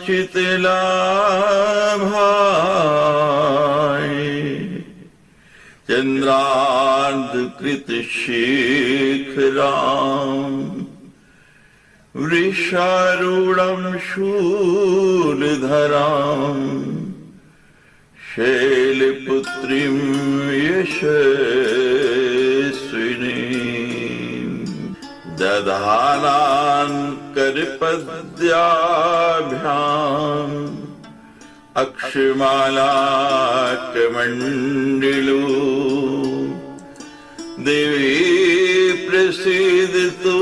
चितलाभाय चंद्रार्धकृत शेखराम वृषारूढ़ं शूलधरां शैलपुत्रीं यशस्विनीं दधानां करपद्याभ्याम् अक्षमालाकमण्डिलो देवी प्रसीदतु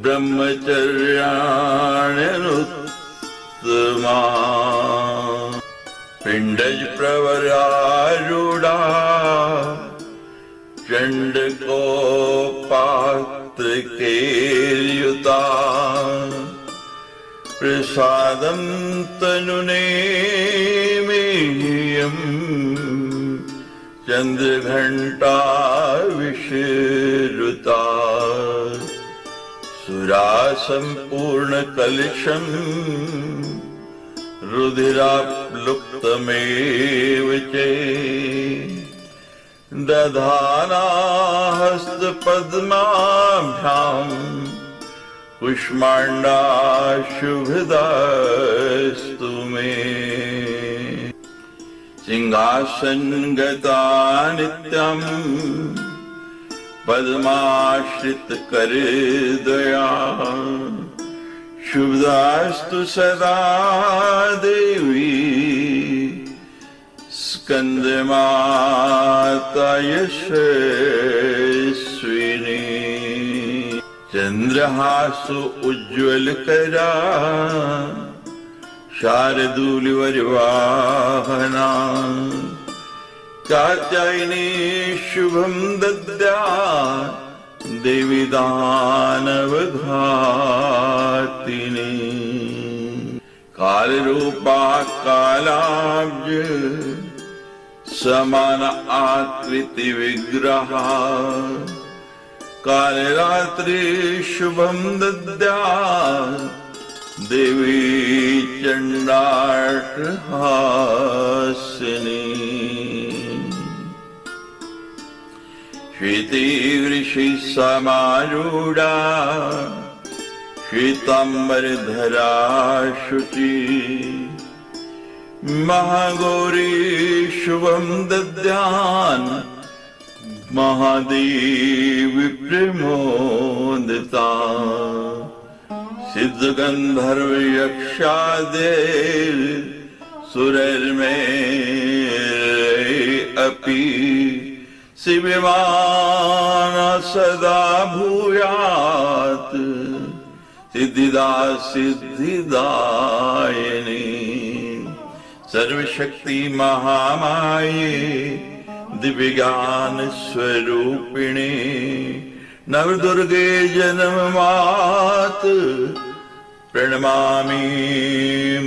ब्रह्मचर्याण्यनुत्तमा पिण्डज प्रवरारूढ़ा चण्डकोपात्रकेर्युता प्रसादं तनुनेमियम् चंद्रघंटा विशेरुता सुरासंपूर्ण कलशं रुधिराप्लुप्तमेव च दधाना हस्तपद्माभ्याम् कुष्माण्डा शुभदास्तु मे सिंहासनगता नित्यं पद्माश्रित करदया शुभदास्तु सदा देवी स्कंदमाता यशस्विनी चंद्रहासु उज्ज्वल करा शार्दूलवर्वाहना कात्यायनी शुभं दद्यात् देवी दानवघातिनी कालरूपा कालाब्ज समान आकृति विग्रहा कालरात्रि शुभं दद्यात् देवी चंडाटहासिनी श्वेते वृषि समारूढ़ा श्वेतांबरधरा शुचि महागौरी शुभं दद्यात् महादेवी प्रमोदिता सिद्ध गंधर्व यक्षादेव सुरैर्मे अपि शिवमाना सदा भूयात् सिद्धिदा सिद्धिदायिनी सर्वशक्ति महामाये दिव्यज्ञान स्वरूपिणी नवदुर्गे जन्ममात प्रणमामि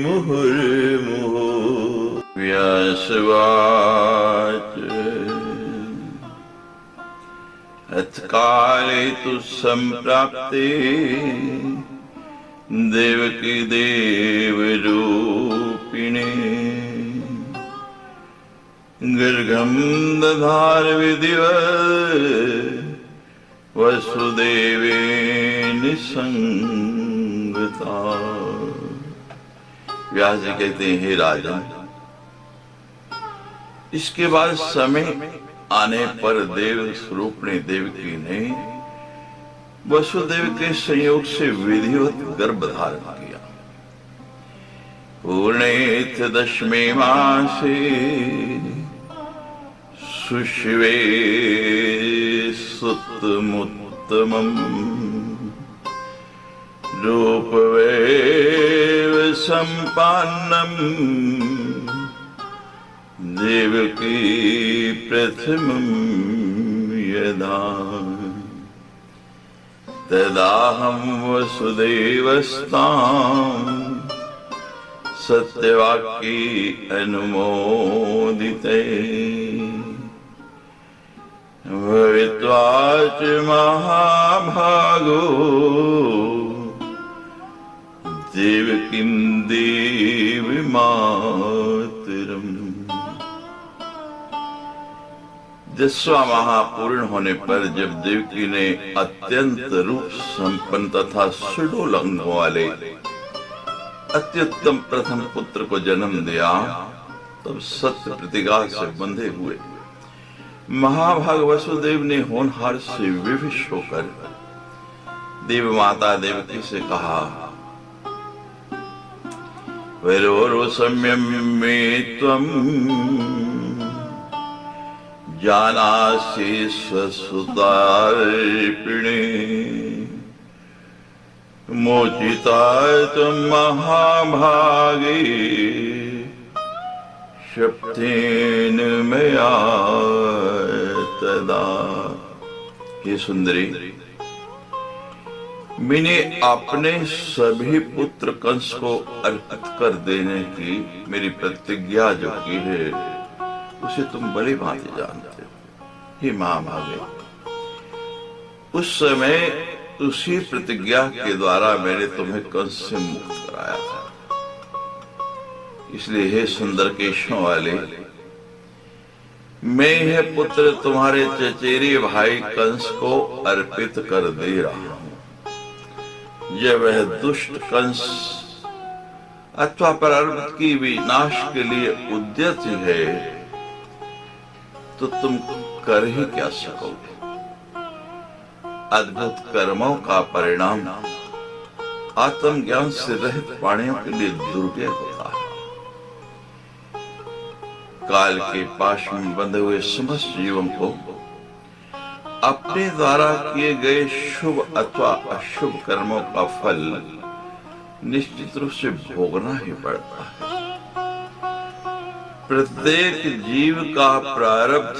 मुहुर्मुहुः व्यासवाच अत्काले तु सम्प्राप्ते देवकी देवरूपिणे गर्भं दधार विधिवत् वसुदेवे निसंगता। व्यास जी कहते हैं, हे राजन, इसके बाद समय आने पर देव स्वरूपणी देवकी ने वसुदेव के संयोग से विधिवत गर्भ धारण किया। पूर्णेथ दशमे मासे सुशिवे सुतमुत्तमम् रूपवेव सम्पन्नम् देवकी प्रथमं यदा तदाहं वसुदेवस्तां सत्यवाक्ये अनुमोदिते भवित्वा च महाभागो देवकीं देवी मातरम्। 10वां माह पूर्ण होने पर जब देवकी ने अत्यंत रूप संपन्न तथा सुडोल अंगों वाले अत्युत्तम प्रथम पुत्र को जन्म दिया, तब सत्य प्रतिज्ञा से बंधे हुए महाभाग वसुदेव ने होनहार से विवश होकर देव माता देवकी से कहा, वैरोरो सम्यम में त्वम जानासि स्वसुतार्पिणे मोचिता त्वं महाभागे शप्तेन मया तदा। हे सुंदरी, मैंने अपने सभी पुत्र कंस को अर्पित कर देने की मेरी प्रतिज्ञा जो की है, उसे तुम बड़ी भांति जानते हो। हे महाभागे, उस समय उसी प्रतिज्ञा के द्वारा मैंने तुम्हें कंस से मुक्त कराया था। इसलिए हे सुंदर केशों वाले, मैं यह पुत्र तुम्हारे चचेरे भाई कंस को अर्पित कर दे रहा हूं। जब वह दुष्ट कंस अथवा प्रारब्ध की विनाश के लिए उद्यत है, तो तुम कर ही क्या सकोगे। अद्भुत कर्मों का परिणाम आत्मज्ञान से रहित प्राणियों के लिए दुर्गय होता है। काल के पाश में बंधे हुए समस्त जीवों को अपने द्वारा किए गए शुभ अथवा अशुभ कर्मों का फल निश्चित रूप से भोगना ही पड़ता है। प्रत्येक जीव का प्रारब्ध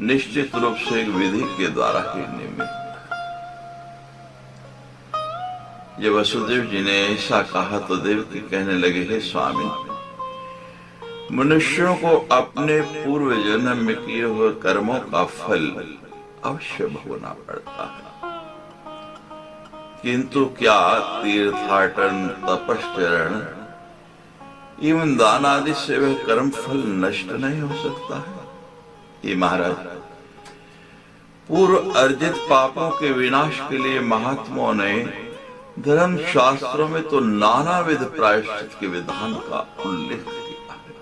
निश्चित रूप से एक विधि के द्वारा ही निमित्त। जब वसुदेव जी ने ऐसा कहा तो देवकी कहने लगे, हे स्वामी, मनुष्यों को अपने पूर्व जन्म में किए हुए कर्मों का फल अवश्य भोगना पड़ता है, किंतु क्या तीर्थाटन, तपश्चरण एवं दान आदि से वह कर्म फल नष्ट नहीं हो सकता है। ये महाराज, पूर्व अर्जित पापों के विनाश के लिए महात्माओं ने धर्म शास्त्रों में तो नानाविध प्रायश्चित के विधान का उल्लेख किया है।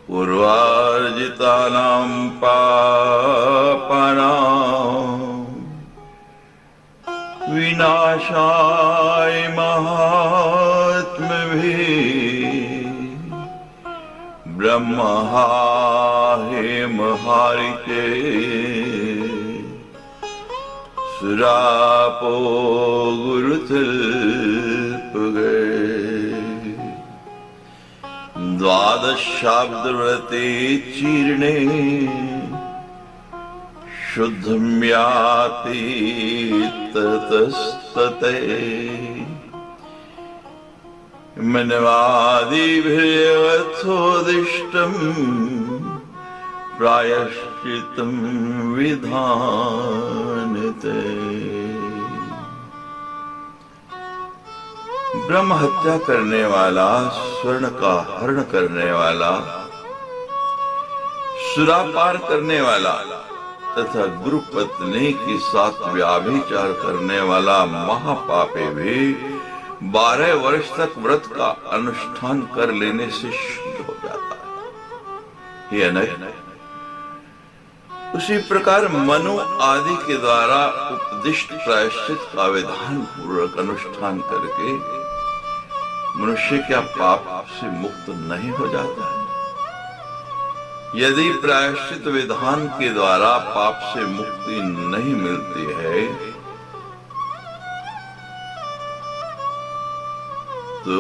पूर्वार्जितानां पापानां विनाशाय महात्मभिः ब्रह्मा हेम हारिते सुरापो गुरुतिल्पगे। द्वादशाब्दव्रते चीर्णे शुद्धं याति ततस्तते मनवादिभिर्यथोदिष्टम् प्रायश्चित्तं विधानते। ब्रह्म हत्या करने वाला, स्वर्ण का हरण करने वाला, सुरापान करने वाला तथा गुरु पत्नी के साथ व्याभिचार करने वाला महापापी भी 12 वर्ष तक व्रत का अनुष्ठान कर लेने से शुद्ध हो जाता है। ये नहीं, उसी प्रकार मनु आदि के द्वारा उपदिष्ट प्रायश्चित का विधान पूर्वक अनुष्ठान करके मनुष्य क्या पाप से मुक्त नहीं हो जाता है? यदि प्रायश्चित विधान के द्वारा पाप से मुक्ति नहीं मिलती है, तो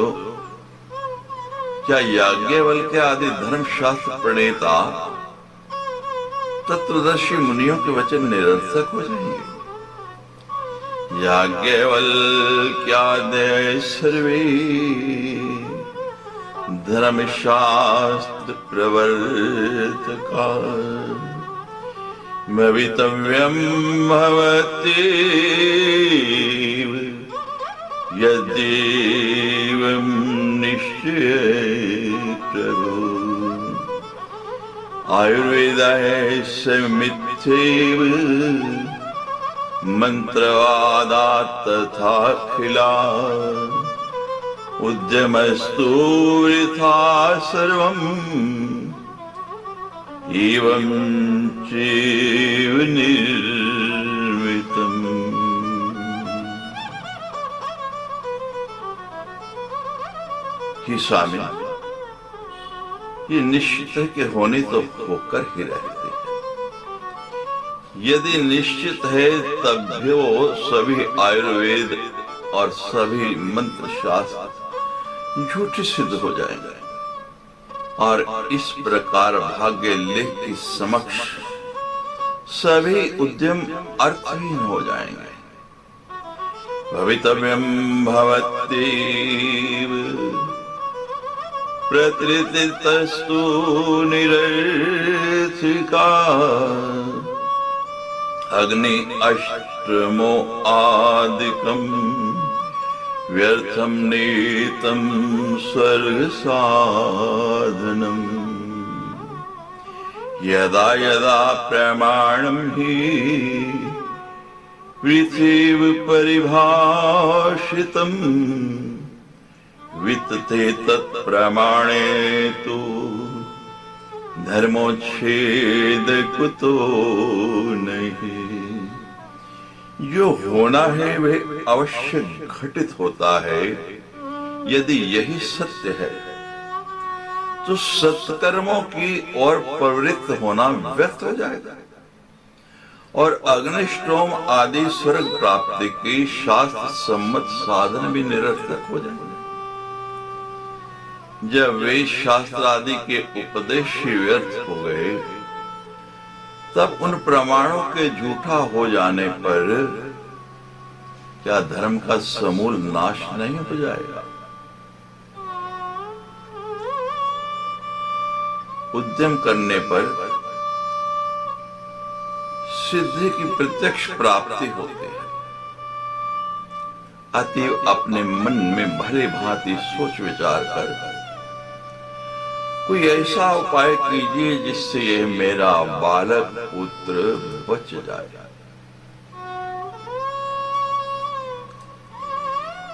क्या याज्ञवल्क्य आदि धर्मशास्त्र प्रणेता तत्वदर्शी मुनियों के वचन निरर्थक हो जाएंगे? याज्ञवल्क्यादय सर्वे धर्मशास्त्र प्रवर्तका भवितव्यं भवत्येव यद्येवं निश्चयेत् प्रभो आयुर्वेदस्य मिथ्यैव मंत्रवादात् तथाखिला उद्यमस्तु वृथा सर्वम् एवं चैव निर्मितम्। ही स्वामी, ये निश्चित है कि होने तो होकर ही रहते हैं। यदि निश्चित है तब भी वो सभी आयुर्वेद और सभी मंत्र शास्त्र झूठे सिद्ध हो जाएंगे और इस प्रकार भाग्य लेख के समक्ष सभी उद्यम अर्थहीन हो जाएंगे। भवितव्यं भवत्येव प्रकृतिस्तु निरर्थिका अग्नि अष्टमो आदिकम् व्यर्थं नीतं स्वर्ग साधनम्। यदा यदा प्रमाणं हि पृथिव परिभाषितम् वित्ते तत्प्रमाणे तु धर्मोच्छेद कुतो नहीं। जो होना है वह अवश्य घटित होता है। यदि यही सत्य है तो सत्कर्मों की ओर प्रवृत्त होना व्यर्थ हो जाएगा और अग्निष्टोम आदि स्वर्ग प्राप्ति के शास्त्र सम्मत साधन भी निरर्थक हो जाएंगे। जब वेद शास्त्र आदि के उपदेश ही व्यर्थ हो गए तब उन प्रमाणों के झूठा हो जाने पर क्या धर्म का समूल नाश नहीं हो जाएगा? उद्यम करने पर सिद्धि की प्रत्यक्ष प्राप्ति होती है। अतएव अपने मन में भले भांति सोच विचार कर कोई ऐसा उपाय कीजिए जिससे यह मेरा बालक पुत्र बच जाए।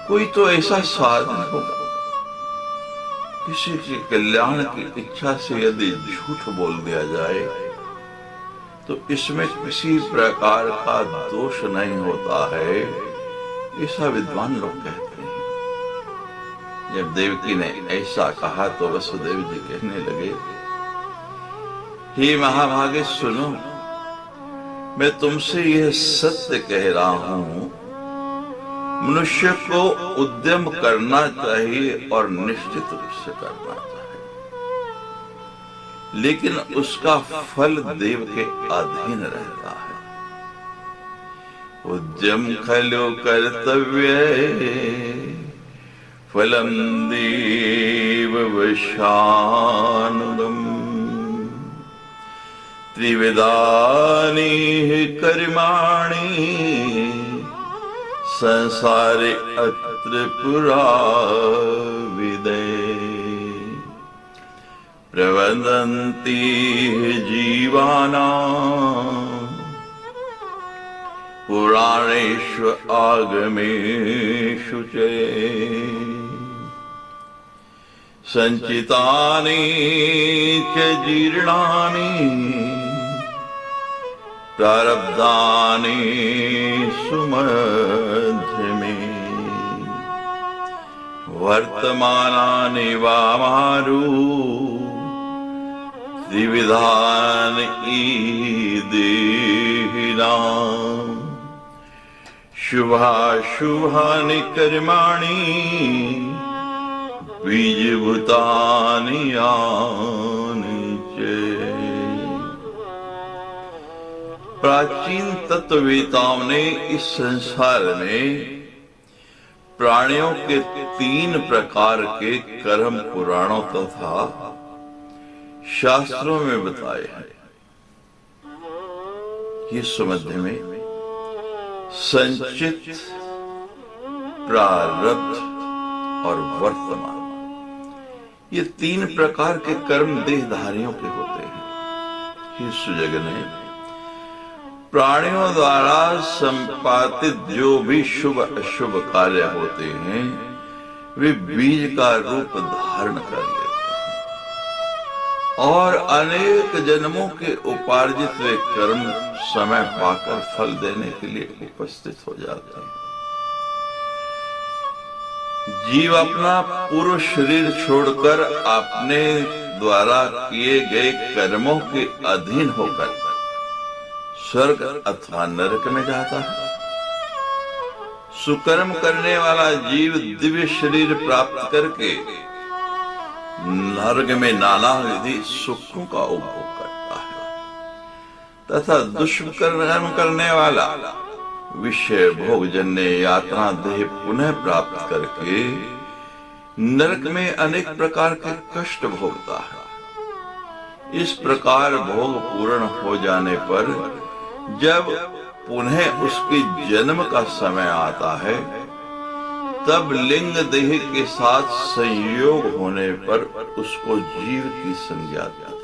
कोई तो ऐसा साधन होगा। किसी के कल्याण की इच्छा से यदि झूठ बोल दिया जाए तो इसमें किसी प्रकार का दोष नहीं होता है, ऐसा विद्वान लोग कहते हैं। जब देवकी ने ऐसा कहा तो वसुदेव जी कहने लगे, हे महाभागे सुनो, मैं तुमसे यह सत्य कह रहा हूं, मनुष्य को उद्यम करना चाहिए और निश्चित रूप से करना चाहिए, लेकिन उसका फल देव के अधीन रहता है। उद्यम खलु कर्तव्य फलम देव वशानुगम त्रिविधानि कर्माणि संसारे अत्र पुरा विदे प्रवदन्ति जीवानां पुराणेषु आगमेषु च संचितानि च जीर्णानि प्रारब्धानि सुमध्यमे वर्तमानानि वा मारु त्रिविधानि देहिनाम् शुभाशुभानि कर्माणि बीजभूतानि यानि च। प्राचीन तत्ववेताओं ने इस संसार में प्राणियों के 3 प्रकार के कर्म पुराणों तथा शास्त्रों में बताए हैं। ये सुमध्य में संचित, प्रारब्ध और वर्तमान, ये 3 प्रकार के कर्म देहधारियों के होते हैं। हे सुजगने, प्राणियों द्वारा संपादित जो भी शुभ अशुभ कार्य होते हैं वे बीज का रूप धारण कर लेते हैं और अनेक जन्मों के उपार्जित वे कर्म समय पाकर फल देने के लिए उपस्थित हो जाते हैं। जीव अपना पूर्व शरीर छोड़कर अपने द्वारा किए गए कर्मों के अधीन होकर स्वर्ग अथवा नरक में जाता है। सुकर्म करने वाला जीव दिव्य शरीर प्राप्त करके नरक में नाना विधि सुखों का उपभोग करता है तथा दुष्कर्म करने वाला विषय भोगजन्य यातना देह पुनः प्राप्त करके नरक में अनेक प्रकार के कष्ट भोगता है। इस प्रकार भोग पूर्ण हो जाने पर जब पुनः उसके जन्म का समय आता है तब लिंग देह के साथ संयोग होने पर उसको जीव की संज्ञा दी जाती।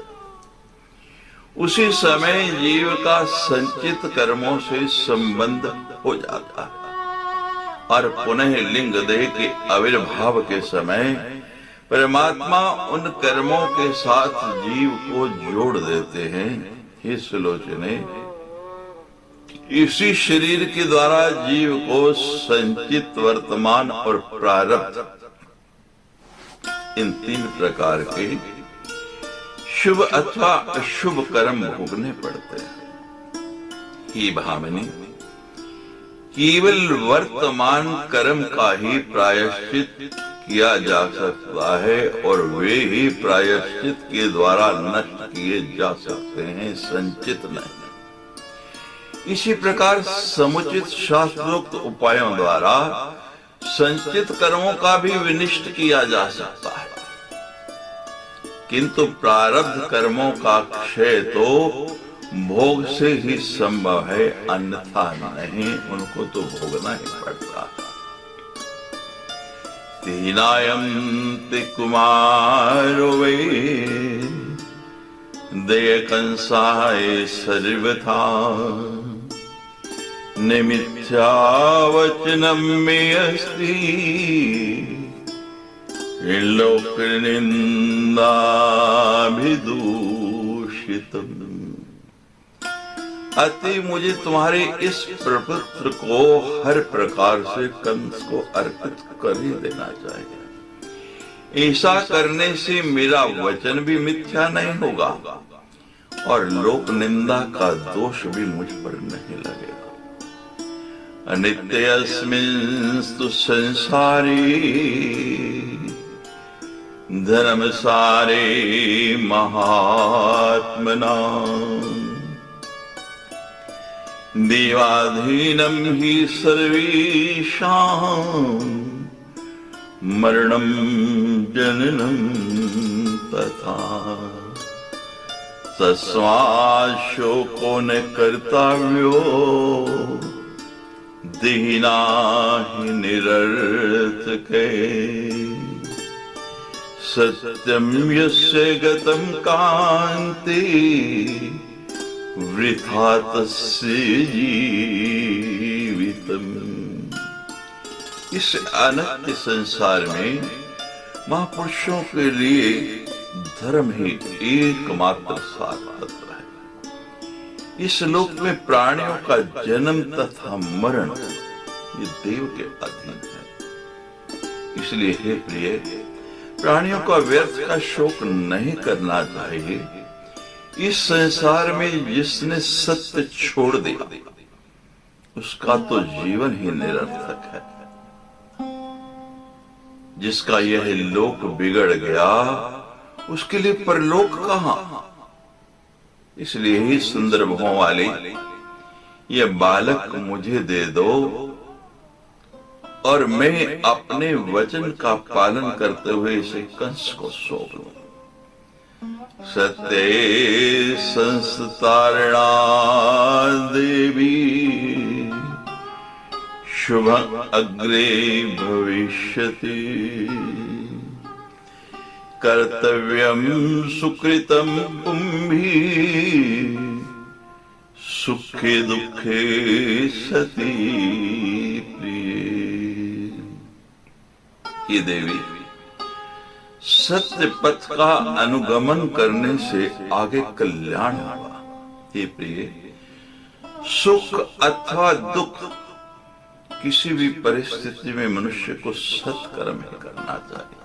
उसी समय जीव का संचित कर्मों से संबंध हो जाता है और पुनः लिंग देह के आविर्भाव के समय परमात्मा उन कर्मों के साथ जीव को जोड़ देते हैं। हे सुलोचने, इसी शरीर के द्वारा जीव को संचित वर्तमान और प्रारब्ध इन 3 प्रकार के शुभ अथवा अशुभ कर्म भोगने पड़ते हैं। हे भामिनी, केवल वर्तमान कर्म का ही प्रायश्चित किया जा सकता है और वे ही प्रायश्चित के द्वारा नष्ट किए जा सकते हैं, संचित नहीं। इसी प्रकार समुचित शास्त्रोक्त उपायों द्वारा संचित कर्मों का भी विनिष्ट किया जा सकता है, किंतु प्रारब्ध कर्मों का क्षय तो भोग से ही संभव है, अन्यथा नहीं, उनको तो भोगना ही पड़ता है। तीनायन्ति कुमारो वे दय कंसाय सर्वथा निमित्या वचनम मे अस्ति लोक निंदा विदूषितम। अति मुझे तुम्हारे इस प्रपुत्र को हर प्रकार से कंस को अर्पित कर ही देना चाहिए। ऐसा करने से मेरा वचन भी मिथ्या नहीं होगा और लोक निंदा का दोष भी मुझ पर नहीं लगेगा। अनित्यस्मिंस्तु संसारे धर्म सारे महात्मना देवाधीनम ही सर्वेषां मरणं जननं तथा तस्मात् शोको न कर्तव्यो दीना हि निरर्थके सत्यम यस्य गतं कान्ति वृथा तस्य जीवितम्। इस अनंत संसार में महापुरुषों के लिए धर्म ही एकमात्र सार्थक है। इस लोक में प्राणियों का जन्म तथा मरण ये देव के अधीन है। इसलिए हे प्रिय, प्राणियों का व्यर्थ का शोक नहीं करना चाहिए। इस संसार में जिसने सत्य छोड़ दिया उसका तो जीवन ही निरर्थक है। जिसका यह लोक बिगड़ गया उसके लिए परलोक कहां। इसलिए ही सुंदर भों वाले ये बालक मुझे दे दो और मैं अपने वचन का पालन करते हुए इसे कंस को सौंप दूं। सत्ये संस्तारणा देवी शुभ अग्रे भविष्यति कर्तव्यम सुकृतम पुंभी सुखे दुखे सती प्रिय। ये देवी, सत्य पथ का अनुगमन करने से आगे कल्याण होगा। हे प्रिय, सुख अथवा दुख किसी भी परिस्थिति में मनुष्य को सत्कर्म ही करना चाहिए।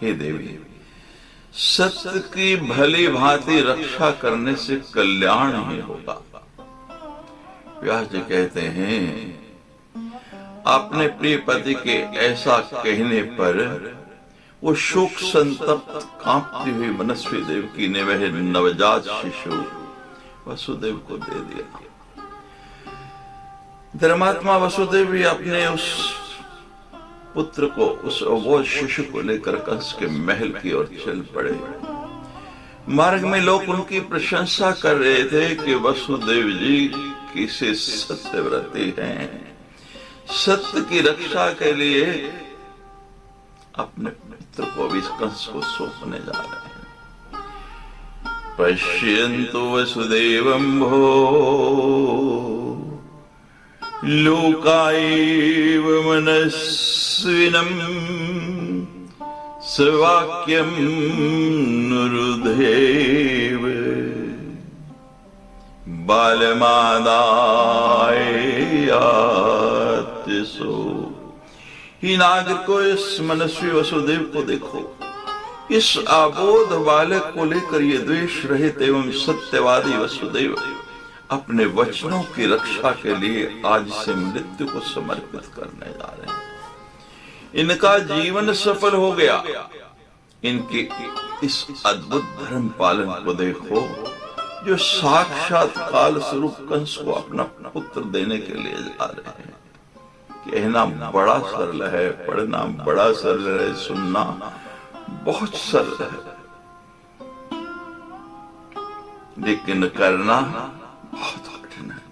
हे देवी, सत्य की भली भांति रक्षा करने से कल्याण ही होगा। व्यास जी कहते हैं, अपने प्रिय पति के ऐसा कहने पर वो शोक संतप्त कांपती हुई मनस्वी देवकी ने वह नवजात शिशु वसुदेव को दे दिया। धर्मात्मा वसुदेव भी अपने उस पुत्र को, उस अबोध शिशु को लेकर कंस के महल की ओर चल पड़े। मार्ग में लोग उनकी प्रशंसा कर रहे थे कि वसुदेव जी किसे सत्यव्रती हैं, सत्य की रक्षा के लिए अपने पुत्र को भी कंस को सौंपने जा रहे हैं। पश्यन्तु वसुदेवं भो लोकायैव मनस्विनं सवाक्यं नुरुधेव बालमादाय यात्यसो। ही नागरिक को, इस मनस्वी वसुदेव को देखो, इस अबोध बालक को लेकर ये द्वेष रहित एवं सत्यवादी वसुदेव अपने वचनों की रक्षा के लिए आज से मृत्यु को समर्पित करने जा रहे हैं। इनका जीवन सफल हो गया। इनके इस अद्भुत धर्म पालन को देखो, जो साक्षात काल स्वरूप कंस को अपना पुत्र देने के लिए जा रहे हैं। कहना बड़ा सरल है, पढ़ना बड़ा सरल है, सुनना बहुत सरल है, लेकिन करना बहुत कठिन है।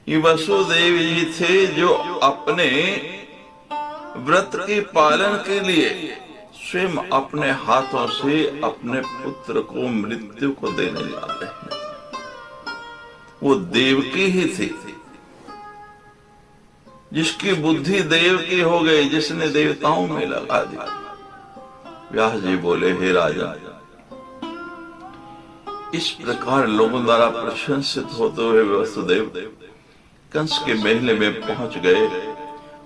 ये वसुदेव जी थे जो अपने व्रत के पालन के लिए स्वयं अपने हाथों से अपने पुत्र को मृत्यु को देने जा रहे हैं। वो देवकी ही थी, जिसकी बुद्धि देव की हो गई, जिसने देवताओं में लगा दी। व्यास जी बोले, हे राजा, इस प्रकार लोगों द्वारा प्रशंसित होते हुए वसुदेव कंस के महल में पहुंच गए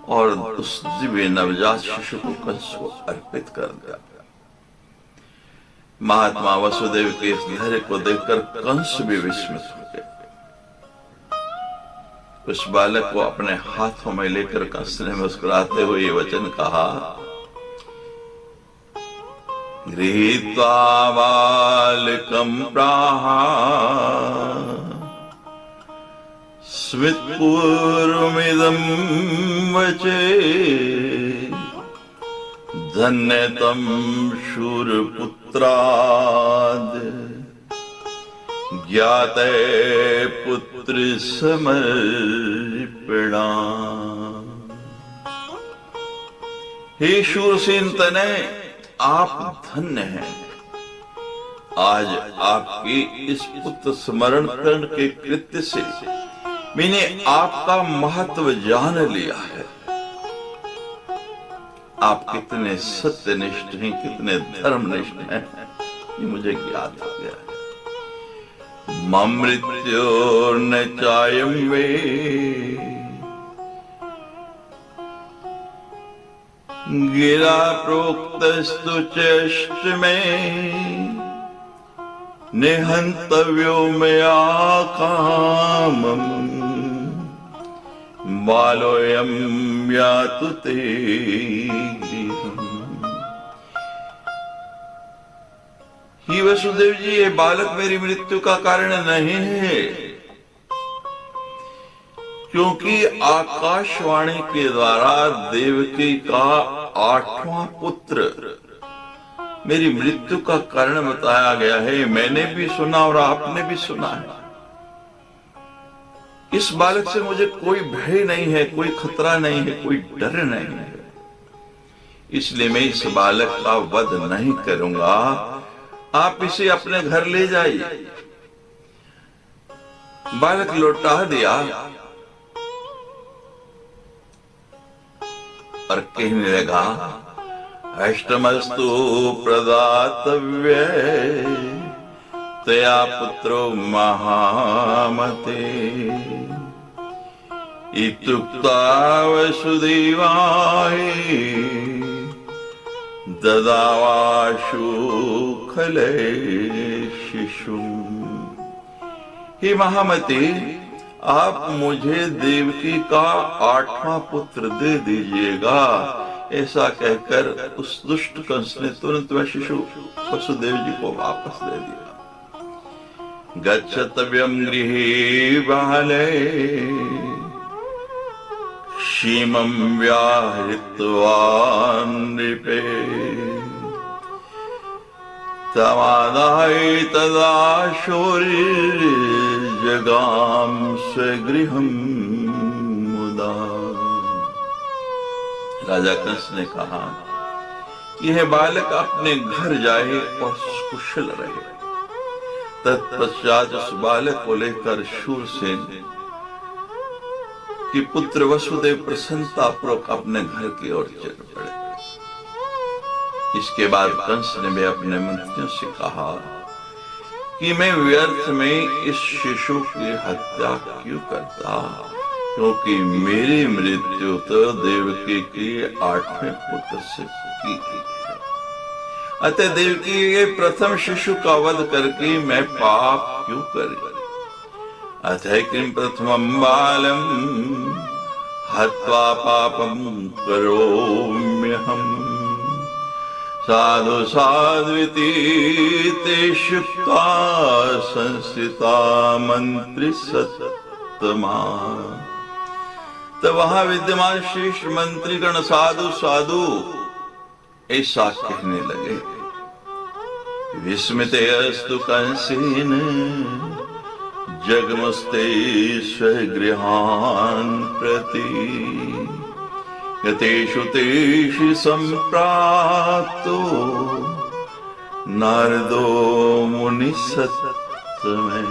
और उस दिव्य नवजात शिशु को कंस को अर्पित कर दिया। महात्मा वसुदेव के इस धैर्य को देखकर कंस भी विस्मित हो गए। उस बालक को अपने हाथों में लेकर कंस ने मुस्कुराते हुए ये वचन कहा, गृहीत्वा बालकं प्राह स्मितपूर्वमिदं वचे धन्यतं शूरपुत्राद् ज्ञाते पुत्र समर्पणा। हे शूरसेन तनय, आप धन्य हैं। आज आपकी इस पुत्र स्मरण कर्ण के कृत्य से मैंने आपका महत्व जान लिया है। आप कितने सत्यनिष्ठ हैं, कितने धर्मनिष्ठ हैं, ये मुझे ज्ञात हो गया है। ममृत्योर्न चायं वे गिरा प्रोक्तस्तु चेष्ट में निहंतव्यो मया कामम् बालोऽयं यातु ते गृहम्। ही वसुदेव जी, ये बालक मेरी मृत्यु का कारण नहीं है, क्योंकि आकाशवाणी के द्वारा देवकी का 8वां पुत्र मेरी मृत्यु का कारण बताया गया है। मैंने भी सुना और आपने भी सुना है इस बालक से मुझे कोई भय नहीं है, कोई खतरा नहीं है, कोई डर नहीं है, इसलिए मैं इस बालक का वध नहीं करूंगा। आप इसे अपने घर ले जाइए। बालक लौटा दिया और कहने लगा, अष्टमस्तु प्रदातव्य तया पुत्रो महामते इत्युक्ता वसुदेवाय ददावाशु खले शिशु। हे महामते, आप मुझे देवकी का 8वां पुत्र दे दीजिएगा। ऐसा कहकर उस दुष्ट कंस ने तुरंत वह शिशु वसुदेव जी को वापस दे दिया। गच्छतव्यं गृहे बाले क्षीमं व्याहृत्वा नृपे तमादाय तदा शौर्यजगाम स्वगृहं मुदा। राजा कंस ने कहा, यह बालक अपने घर जाए और कुशल रहे। तत्पश्चात उस बालक को लेकर शूरसेन कि पुत्र वसुदेव प्रसन्नता पूर्वक अपने घर की ओर चल पड़े। इसके बाद कंस ने भी अपने मंत्रियों से कहा कि मैं व्यर्थ में इस शिशु की हत्या क्यों करता, क्योंकि मेरी मृत्यु तो देवकी के 8वें पुत्र से की गई है। अतः देवकी के प्रथम शिशु का वध करके मैं पाप क्यों करूं। अतः किं प्रथमं बालं हत्वा पापं करोम्यहम् साधु साध्विति शुक्ता संस्थिता मंत्री सत्तमा। तब वहां विद्यमान श्रेष्ठ मंत्रीगण साधु साधु ऐसा कहने लगे। विस्मिते अस्तु कंसेन जगमस्ते स्वगृहान् प्रति यतेषु तेषु संप्राप्तो नारदो मुनिसत्तमे।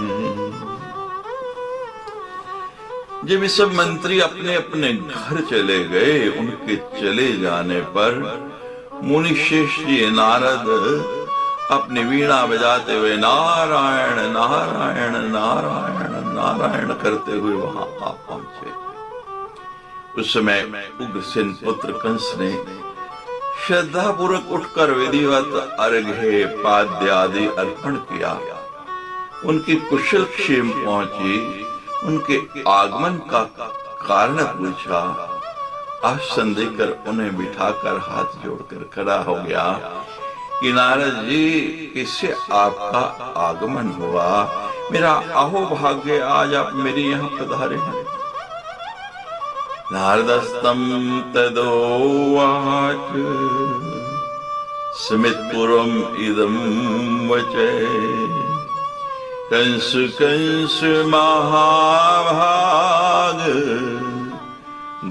जब ये सब मंत्री अपने अपने घर चले गए, उनके चले जाने पर मुनिश्रेष्ठ जी नारद अपनी वीणा बजाते हुए नारायण नारायण नारायण नारायण करते हुए वहां आ पहुंचे। उस समय उग्रसेन पुत्र कंस ने श्रद्धा पूर्वक उठकर विधिवत अर्घ्य पाद्य आदि अर्पण किया। उनकी कुशल क्षेम पहुंची, उनके आगमन का कारण पूछा, आसन देकर उन्हें बिठाकर हाथ जोड़कर खड़ा हो गया कि नारद जी, इससे आपका आगमन हुआ, मेरा अहो भाग्य, आज आप मेरे यहाँ पधारे हैं। नारदस्तं तदोवाच स्मितपूर्वम् इदं वचे कंस कंस महाभाग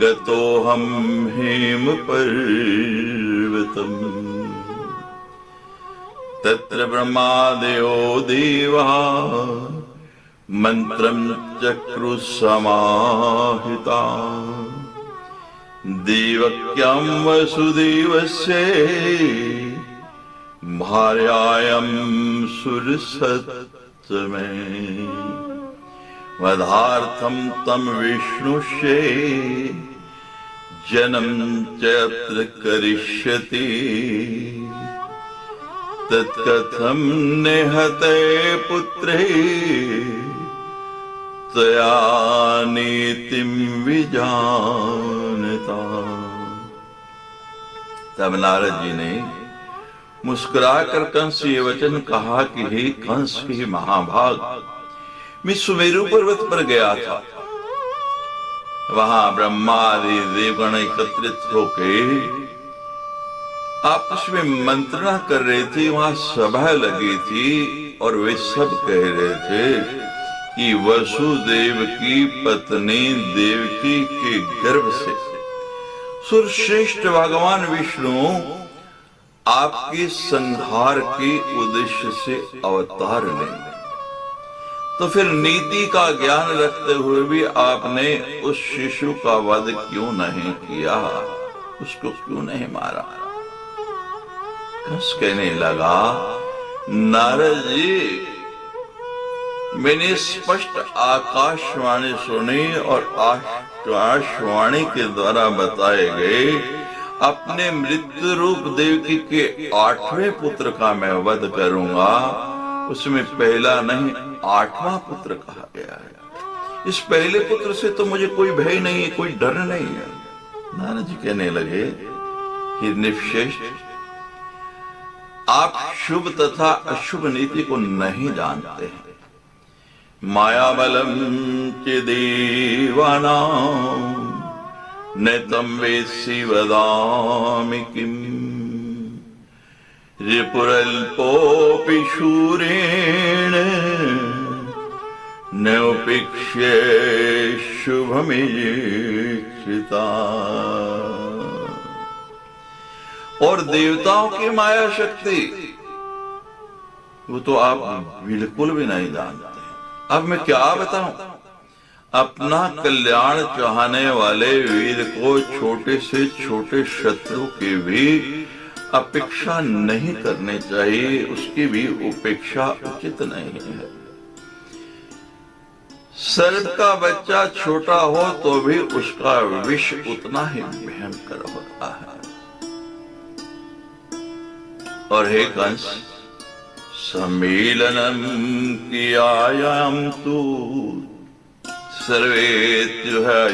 गतोऽहं हेम पर्वतम् तत्र ब्रह्मादयो देवा मंत्रं चक्रु समाहिता देवक्यां वसुदेवस्य भार्यायां सुरसत्तमे वधार्थं तं विष्णुस्य जन्म च अत्र करिष्यति तत्कथं निहते पुत्रे तया नीतिं विजानता। तब नारद जी ने मुस्कुराकर कंस ये वचन कहा कि हे कंस के महाभाग, मैं सुमेरु पर्वत पर गया था। वहां ब्रह्मा आदि देवगण एकत्रित होकर आपस में मंत्रणा कर रहे थे, वहां सभा लगी थी और वे सब कह रहे थे कि वसुदेव की पत्नी देवकी के गर्भ से सुरश्रेष्ठ भगवान विष्णु आपके संहार के उद्देश्य से अवतार लेंगे, तो फिर नीति का ज्ञान रखते हुए भी आपने उस शिशु का वध क्यों नहीं किया, उसको क्यों नहीं मारा? कंस कहने लगा, नारद जी, मैंने स्पष्ट आकाशवाणी सुनी और आकाशवाणी के द्वारा बताए गए अपने मृत्यु रूप देवकी के 8वें पुत्र का मैं वध करूंगा। उसमें पहला नहीं 8वां पुत्र कहा गया है। इस पहले पुत्र से तो मुझे कोई भय नहीं है, कोई डर नहीं है। नारद जी कहने लगे, हिरण्यश्रेष्ठ, आप शुभ तथा अशुभ नीति को नहीं जानते हैं। माया बलम चिदेवानां न तम वेत्सि वदामि किम रिपुरल्पोऽपि शूरेण न उपेक्ष्ये शुभमीक्षिता। और देवताओं की माया शक्ति वो तो आप बिल्कुल भी नहीं जानते। अब मैं क्या बताऊं? अपना कल्याण चाहने वाले वीर को छोटे से छोटे शत्रु की भी अपेक्षा नहीं करनी चाहिए, उसकी भी उपेक्षा उचित नहीं है। सर्प का बच्चा छोटा हो तो भी उसका विष उतना ही भयंकर होता है। और हे कंस, सम्मेलनम कियायाम तु सर्वेत्युष्टमा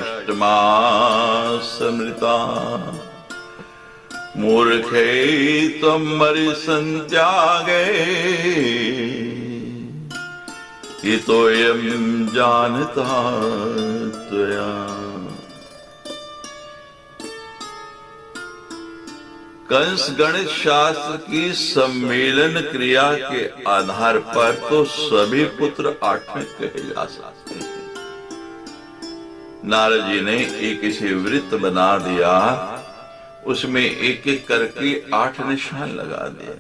समृता मूर्खे त्वं मरिसन्त्यागे इतोऽयं जानता त्वया। कंस गणित शास्त्र की सम्मेलन क्रिया के आधार पर तो सभी पुत्र 8वें कहे जा सकते हैं। नारद जी ने एक इसे वृत्त बना दिया, उसमें एक एक करके 8 निशान लगा दिए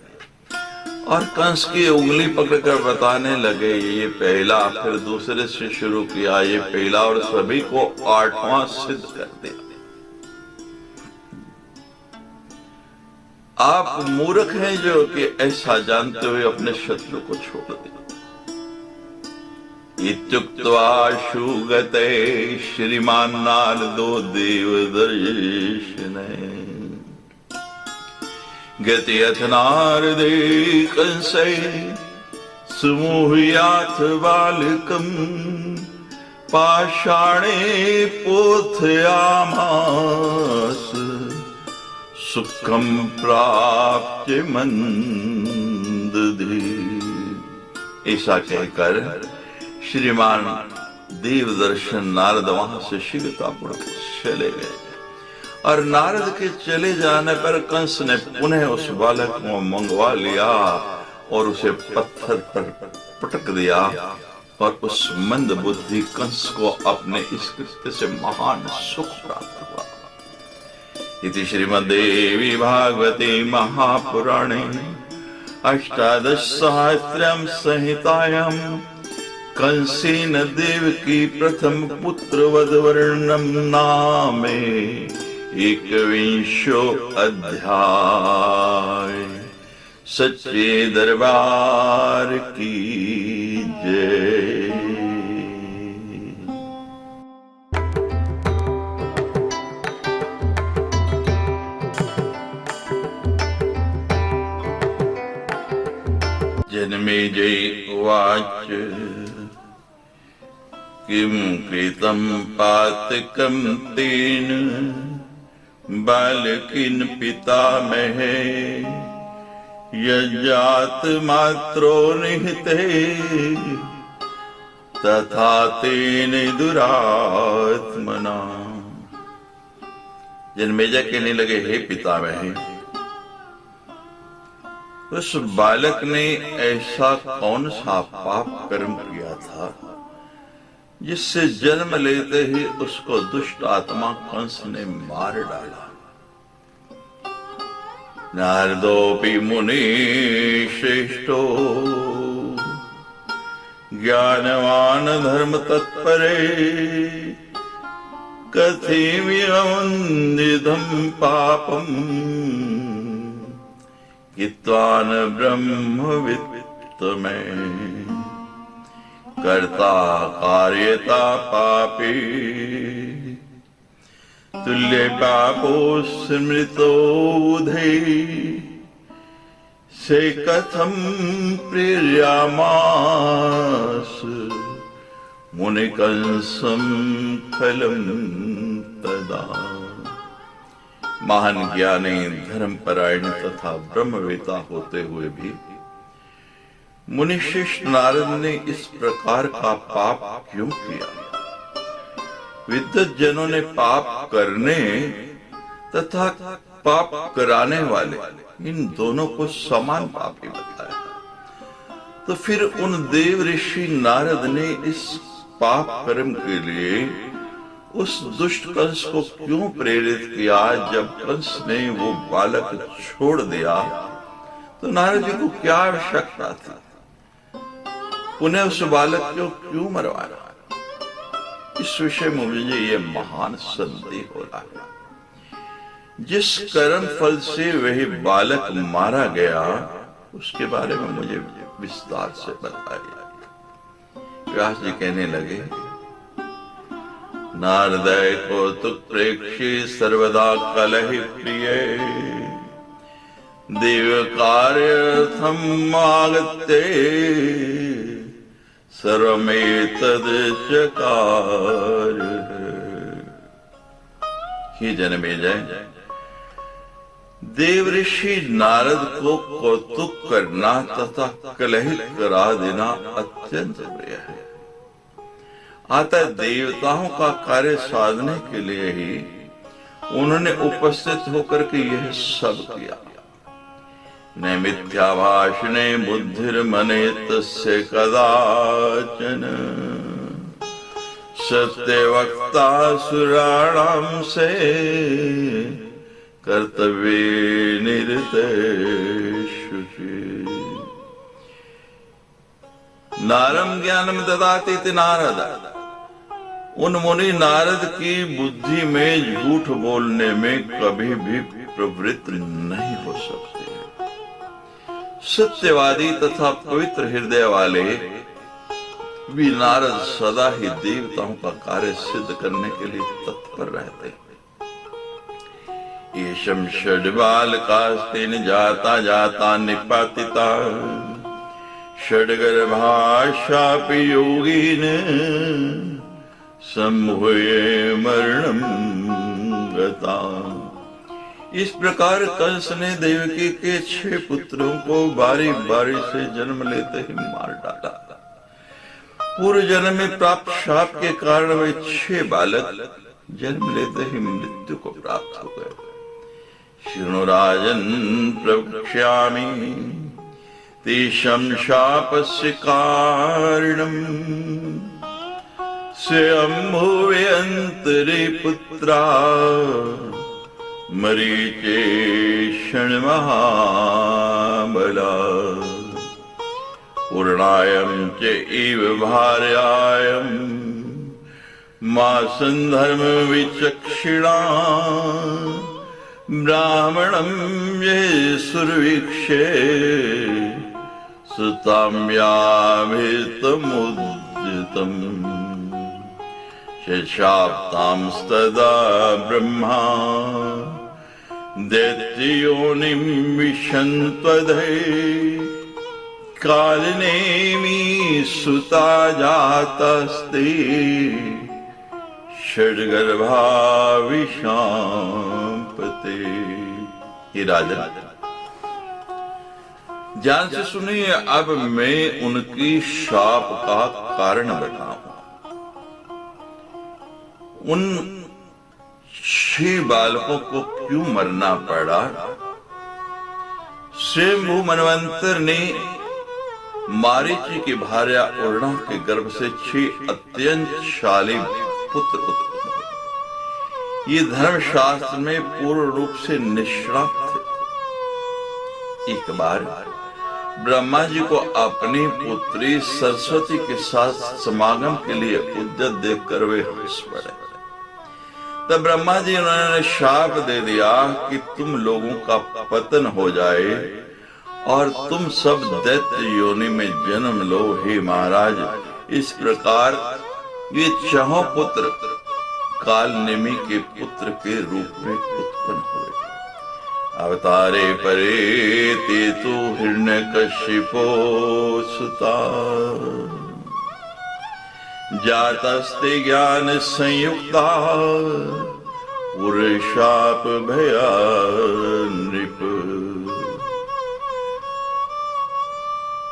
और कंस की उंगली पकड़कर बताने लगे, ये पहला, फिर दूसरे से शुरू किया, ये पहला, और सभी को 8वां सिद्ध कर दिया। आप मूर्ख हैं जो कि ऐसा जानते हुए अपने शत्रु को छोड़ दिया। इत्युक्त्वा शुगते श्रीमान नारदो देवदर्शने गत्यथ नारदे कंसे सुमुह्याथ बालकं पाषाणे पोथयामास सुखम प्राप्य मंदधि। ऐसा कहकर श्रीमान देवदर्शन नारद वहां से शीघ्रतापूर्वक चले गए और नारद के चले जाने पर कंस ने पुनः उस बालक को मंगवा लिया और उसे पत्थर पर पटक दिया और उस मंद बुद्धि कंस को अपने इस कृत्य से महान सुख प्राप्त हुआ। इति श्रीमद्देवी भागवते महापुराणे अष्टादशसहस्रम संहितायां कंसेन देवकी प्रथम पुत्र वध वर्णनम नामे 21 अध्याय। सच्चे दरबार की जय। जन्मेजय उवाच किं कृतं पातकं तेन बालकिन पितामहे यज्ञातमात्रो निहते तथा तेन दुरात्मना। जन्मेजय कहने लगे, हे पितामहे, उस बालक ने ऐसा कौन सा पाप कर्म किया था जिससे जन्म लेते ही उसको दुष्ट आत्मा कंस ने मार डाला। नारदोपि मुनि श्रेष्ठो ज्ञानवान धर्म तत्परे कथिमिदं पापम हित्वान ब्रह्मवित्त में कर्ता कार्यता पापी तुल्य पापो स्मृतो बुधे से कथम प्रेर्यामास मुनिकंसं खलं तदा। महान ज्ञानी धर्मपरायण तथा ब्रह्मवेता होते हुए भी मुनिशिष्ट नारद ने इस प्रकार का पाप क्यों किया? विद्वत जनों ने पाप करने तथा पाप कराने वाले इन दोनों को समान पापी बताया। तो फिर उन देव ऋषि नारद ने इस पाप कर्म के लिए उस दुष्ट कंस को क्यों प्रेरित किया? जब कंस ने वो बालक छोड़ दिया तो नारद जी को क्या आवश्यकता थी? उन्हें उस बालक को क्यों मरवाया? इस विषय में मुझे ये महान संदेह हो रहा है। जिस कर्म फल से वह बालक मारा गया उसके बारे में मुझे विस्तार से बताइए। व्यास जी कहने लगे, नारदय कौतुक प्रेक्षी सर्वदा कलहि प्रिय देव कार्यर्थम आगत्ये सर्वमेतद चकार। ही जन्मेजय, देव ऋषि नारद को कौतुक करना तथा कलह करा देना अत्यंत प्रिय है। अतः देवताओं का कार्य साधने के लिए ही उन्होंने उपस्थित होकर के यह सब किया। न मिथ्याभाषणे बुद्धिर्मने तस्य कदाचन सत्यवक्ता सुराणाम से कर्तव्ये निरतेषु। नारम ज्ञानम ददाति इति नारद। उन मुनि नारद की बुद्धि में झूठ बोलने में कभी भी प्रवृत्त नहीं हो सकते। सत्यवादी तथा पवित्र हृदय वाले भी नारद सदा ही देवताओं का कार्य सिद्ध करने के लिए तत्पर रहते। येषं षड्बालकास्तेन जाता जाता निपातिता षड्गर्भाशापि योगिन सम्भूय मरणं गता। इस प्रकार कंस ने देवकी के 6 पुत्रों को बारी बारी से जन्म लेते ही मार डाला। पूर्व जन्म में प्राप्त शाप के कारण वे 6 बालक जन्म लेते ही मृत्यु को प्राप्त हो गए। शृणु राजन प्रवक्ष्यामि तेषां शापस्य कारणम् स्वयंभुवे अंतरे पुत्रा मरीचे क्षणमहाबला पूर्णायं च इव भार्यायं मासं धर्म विचक्षिणा ब्राह्मणं ये सुरवीक्षे सुताम्याभितमुद्यतम् शाप्तांस्तदा ब्रह्मा दैत्योनिं विशन्त्वधे कालनेमि सुता जातस्ते षड्गर्भा विशाम्पते। हे राजा, ध्यान से सुनिए। अब मैं उनकी शाप का कारण बताऊं। उन 6 बालकों को क्यों मरना पड़ा? स्वयंभू मनवंतर ने मारीची की भार्या उर्णा के गर्भ से 6 अत्यंत शाली पुत्र उत्पन्न हुए। ये धर्मशास्त्र में पूर्ण रूप से निष्णात थे। एक बार ब्रह्मा जी को अपनी पुत्री सरस्वती के साथ समागम के लिए उद्यत देखकर वे हंस पड़े। तब ब्रह्मा जी उन्होंने शाप दे दिया कि तुम लोगों का पतन हो जाए और तुम सब दैत्य योनि में जन्म लो। हे महाराज, इस प्रकार ये 6 पुत्र कालनेमी के पुत्र के रूप में उत्पन्न हुए। अवतारे परे ते तु हिरण्यकशिपो सुता, जातस्ते ज्ञान संयुक्ता पुरुषाप भया नृप।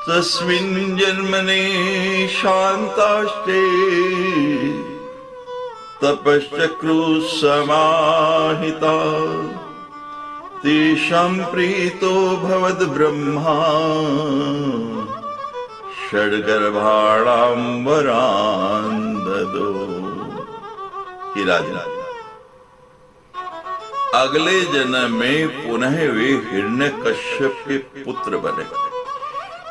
तस्मिन् जन्मने शान्तास्ते तपश्चक्रु समाहिता, तेषां प्रीतो भवद ब्रह्मा षड्गर्भाणां वरान् ददो। हे राजा, अगले जन्म में पुनः वे हिरण्यकश्यप के पुत्र बने,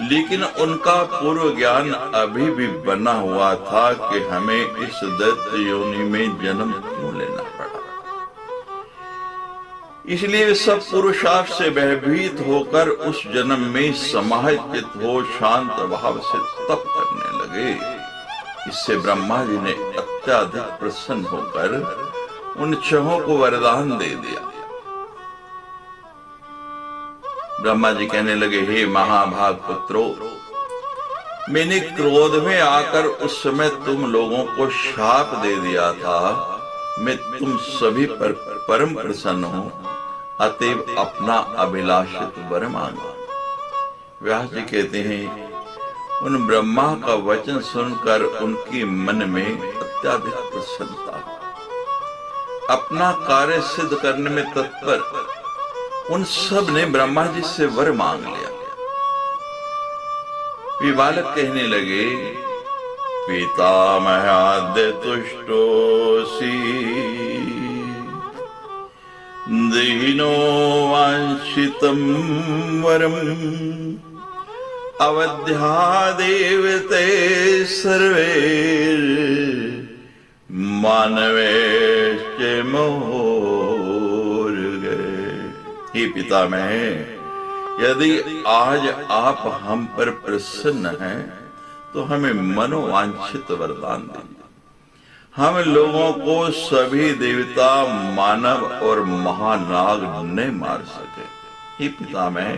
लेकिन उनका पूर्व ज्ञान अभी भी बना हुआ था कि हमें इस दैत्य योनि में जन्म क्यों लेना पड़ा। इसलिए वे सब पुरुषार्थ से भयभीत होकर उस जन्म में समाहित हो शांत भाव से तप करने लगे। इससे ब्रह्मा जी ने अत्यधिक प्रसन्न होकर उन 6 को वरदान दे दिया। ब्रह्मा जी कहने लगे, हे महाभाग पुत्रों, मैंने क्रोध में आकर उस समय तुम लोगों को शाप दे दिया था। मैं तुम सभी पर परम प्रसन्न हूं, अतएव अपना अभिलाषित वर मांगो। व्यास जी कहते हैं, उन ब्रह्मा का वचन सुनकर उनके मन में अत्यधिक प्रसन्नता, अपना कार्य सिद्ध करने में तत्पर उन सब ने ब्रह्मा जी से वर मांग लिया। वे बालक कहने लगे, पितामहाद्य तुष्टोऽसि दीनो वांछितं वरम्, अवध्यादेव ते सर्वे मानवेश्च मोर्गे। हे पितामह, यदि आज आप हम पर प्रसन्न हैं तो हमें मनोवांछित वरदान दीजिए। हम लोगों को सभी देवता, मानव और महानाग न मार सके। हे पितामह,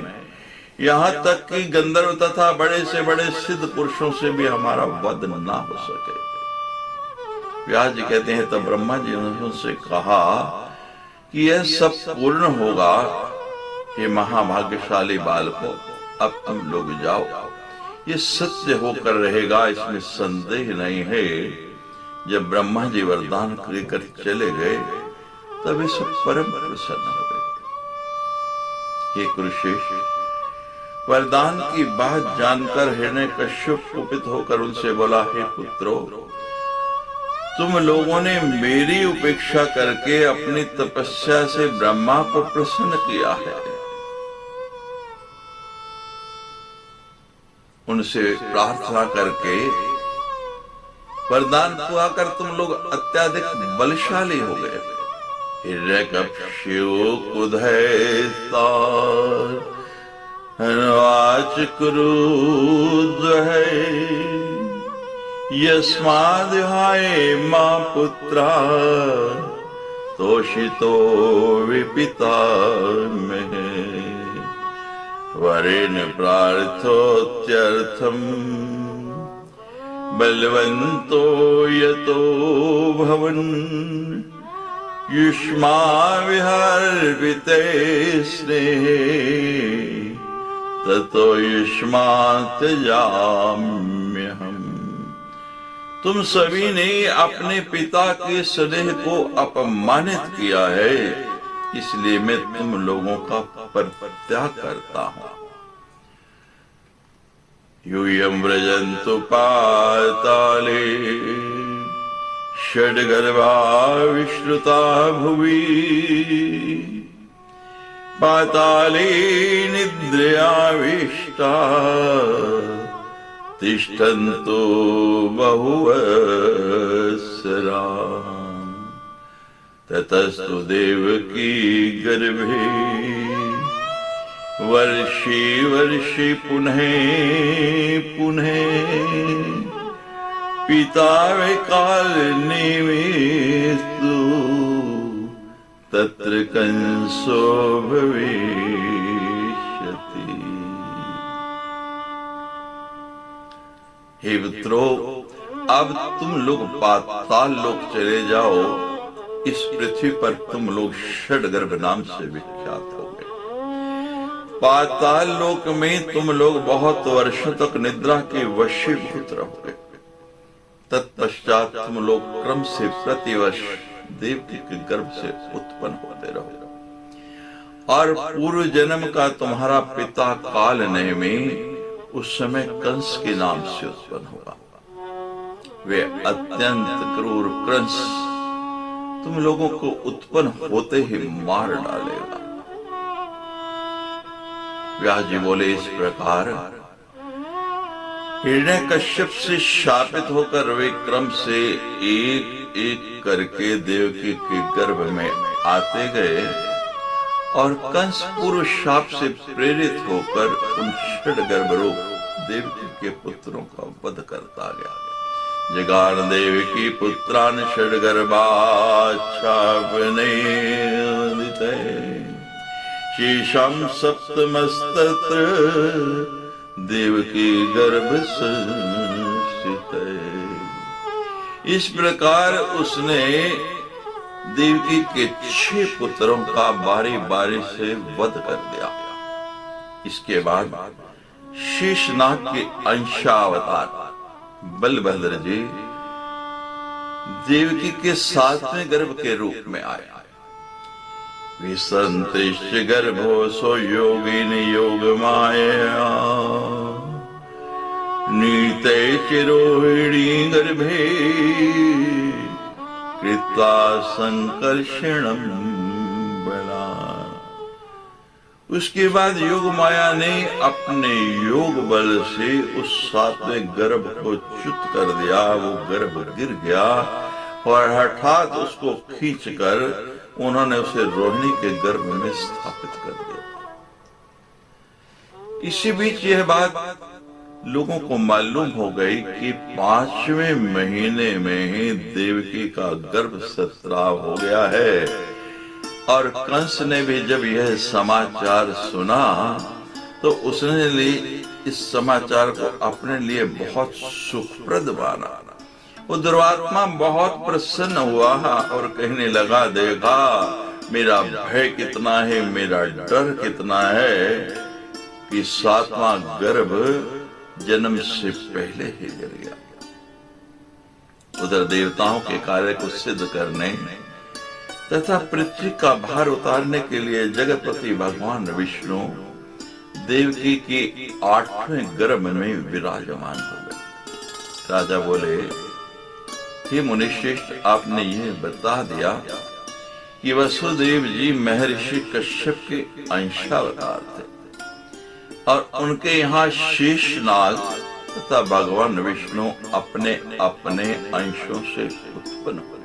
यहाँ तक कि गंधर्व तथा बड़े से बड़े सिद्ध पुरुषों से भी हमारा वध ना हो सके। व्यास जी कहते हैं, तब ब्रह्मा जी ने उनसे कहा कि यह सब पूर्ण होगा। हे महाभाग्यशाली बालकों, अब तुम लोग जाओ, ये सत्य होकर रहेगा, इसमें संदेह नहीं है। जब ब्रह्मा जी वरदान लेकर चले गए तब ये सब परम प्रसन्न हो गए। हे कुरुश्रेष्ठ, वरदान की बात जानकर हिरण्यकश्यप कुपित होकर उनसे बोला, हे पुत्रों, तुम लोगों ने मेरी उपेक्षा करके अपनी तपस्या से ब्रह्मा को प्रसन्न किया है। उनसे प्रार्थना करके वरदान पाकर तुम लोग अत्याधिक बलशाली हो गए। हिरण्यकश्यप कुधैता हनुवाच क्रुद्ध है, यस्माद्हाय मां पुत्रा तोषितो विपिता में, वरेण प्रार्थोत्यर्थम बलवन्तो यतो भवन्, युष्माविहार्पिते स्नेहे ततो युष्मात् त्याम्यहम्। तुम सभी ने अपने पिता के स्नेह को अपमानित किया है, इसलिए मैं तुम लोगों का परित्याग करता हूं। यूयं व्रजन्तु पाताले षड्गर्भा विश्रुता भुवि पाताले निद्रयाविष्टा तिष्ठन्तो बहुवत्सरा ततस्तु देवकी गर्भे वर्षे वर्षे पुनः पुनः पिता काल निवेस्तु तत्र कंसो भविष्यति। हे पुत्रों, अब तुम लोग पाताल लोक चले जाओ। इस पृथ्वी पर तुम लोग षड्गर्भ नाम से विख्यात हो गए। पाताल लोक में तुम लोग बहुत वर्षों तक निद्रा के वशीभूत रहोगे। तत्पश्चात तुम लोग क्रम से प्रतिवर्ष देवकी के गर्भ से उत्पन्न होते रहोगे और पूर्व जन्म का तुम्हारा पिता काल में उस समय कंस के नाम से उत्पन्न होगा। वे अत्यंत क्रूर कंस तुम लोगों को उत्पन्न होते ही मार डालेगा। व्यास जी बोले, इस प्रकार हिरण्यकश्यप से शापित होकर वे क्रम से एक एक करके देवकी के गर्भ में आते गए और कंस पूर्व शाप से प्रेरित होकर उन षड्गर्भ रूप देवकी के पुत्रों का वध करता गया। जगान देवकी पुत्रान षड्गर्भाच्छावने शेषां सप्तमस्तत्र देवकी गर्भ संस्थिते। इस प्रकार उसने देवकी के 6 पुत्रों का बारी बारी से वध कर दिया। इसके बाद शेषनाग के अंशावतार बलभद्र जी देवकी के 7वें गर्भ के रूप में आए। विसंतिश्च गर्भो सो योगिनी योग माया नीते चिरोहिणी गर्भे कृत्वा संकर्षणं बला। उसके बाद योग माया ने अपने योग बल से उस 7वें गर्भ को च्युत कर दिया। वो गर्भ गिर गया और हठात उसको खींचकर उन्होंने उसे रोहिणी के गर्भ में स्थापित कर दिया। इसी बीच यह बात लोगों को मालूम हो गई कि 5वें महीने में ही देवकी का गर्भ स्राव हो गया है। और कंस ने भी जब यह समाचार सुना तो उसने इस समाचार को अपने लिए बहुत सुखप्रद माना। वो दुर्वात्मा बहुत प्रसन्न हुआ और कहने लगा, देखा मेरा भय कितना है, मेरा डर कितना है कि 7वां गर्भ जन्म से पहले ही गिर गया। उधर देवताओं के कार्य को सिद्ध करने तथा पृथ्वी का भार उतारने के लिए जगतपति भगवान विष्णु देवकी के 8वें गर्भ में विराजमान हो गए। राजा बोले, हे मुनिश्रेष्ठ, आपने यह बता दिया कि वसुदेव जी महर्षि कश्यप के अंशावतार थे और उनके यहाँ शेषनाग तथा भगवान विष्णु अपने अपने अंशों से उत्पन्न हुए।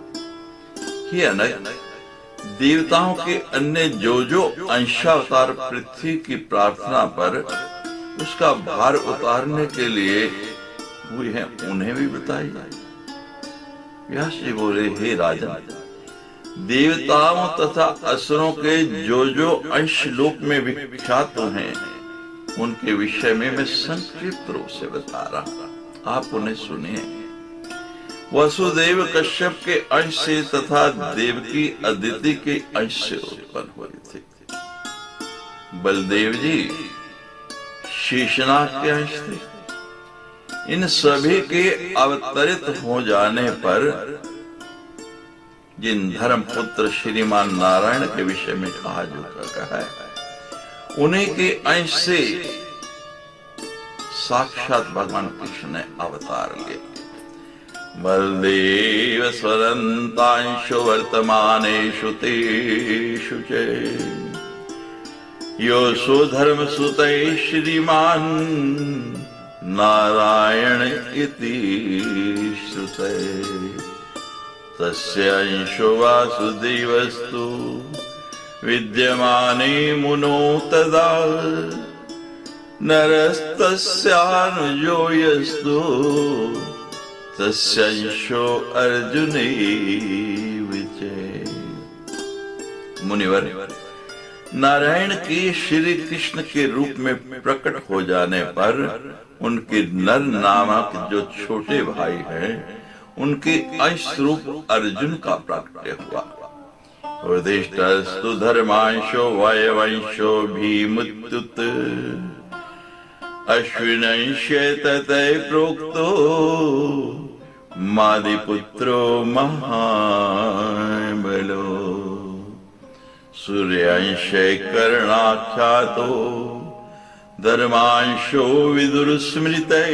देवताओं के अन्य जो अंशावतार पृथ्वी की प्रार्थना पर उसका भार उतारने के लिए हुए हैं, उन्हें भी बताइए। व्यास जी बोले, हे राजन, देवताओं तथा असुरों के जो अंश लोक में विख्यात हैं उनके विषय में मैं संक्षिप्त रूप से बता रहा हूं, आप उन्हें सुनिए। वसुदेव कश्यप के अंश से तथा देवकी अदिति के अंश से उत्पन्न हुए थे। बलदेव जी शेषनाग के अंश थे। इन सभी के अवतरित हो जाने पर जिन धर्मपुत्र श्रीमान नारायण के विषय में कहा जो कहा है, उन्हीं के अंश से साक्षात भगवान कृष्ण ने अवतार लिए। बलदेव स्वरंतांशो वर्तमानेषु तेषु च यो स्वधर्म सुतै श्रीमान नारायण इति श्रुते तस्य अंशो वासुदेवस्तु विद्यमाने मुनो तदा नरस्तस्यानुजो यस्तु तस्यंशो अर्जुने विचे। मुनिवर, नारायण के श्री कृष्ण के रूप में प्रकट हो जाने पर उनके नर नामक जो छोटे भाई हैं, उनके अंश रूप अर्जुन का प्रकट हुआ। युधिष्ठिरस्तु धर्मांशो वायवंशो भीमुत्युत अश्विनंशे ततः प्रोक्तो मादिपुत्रो महाबलो सूर्यांशे कर्णाख्यातो धर्मांशो विदुरस्मृते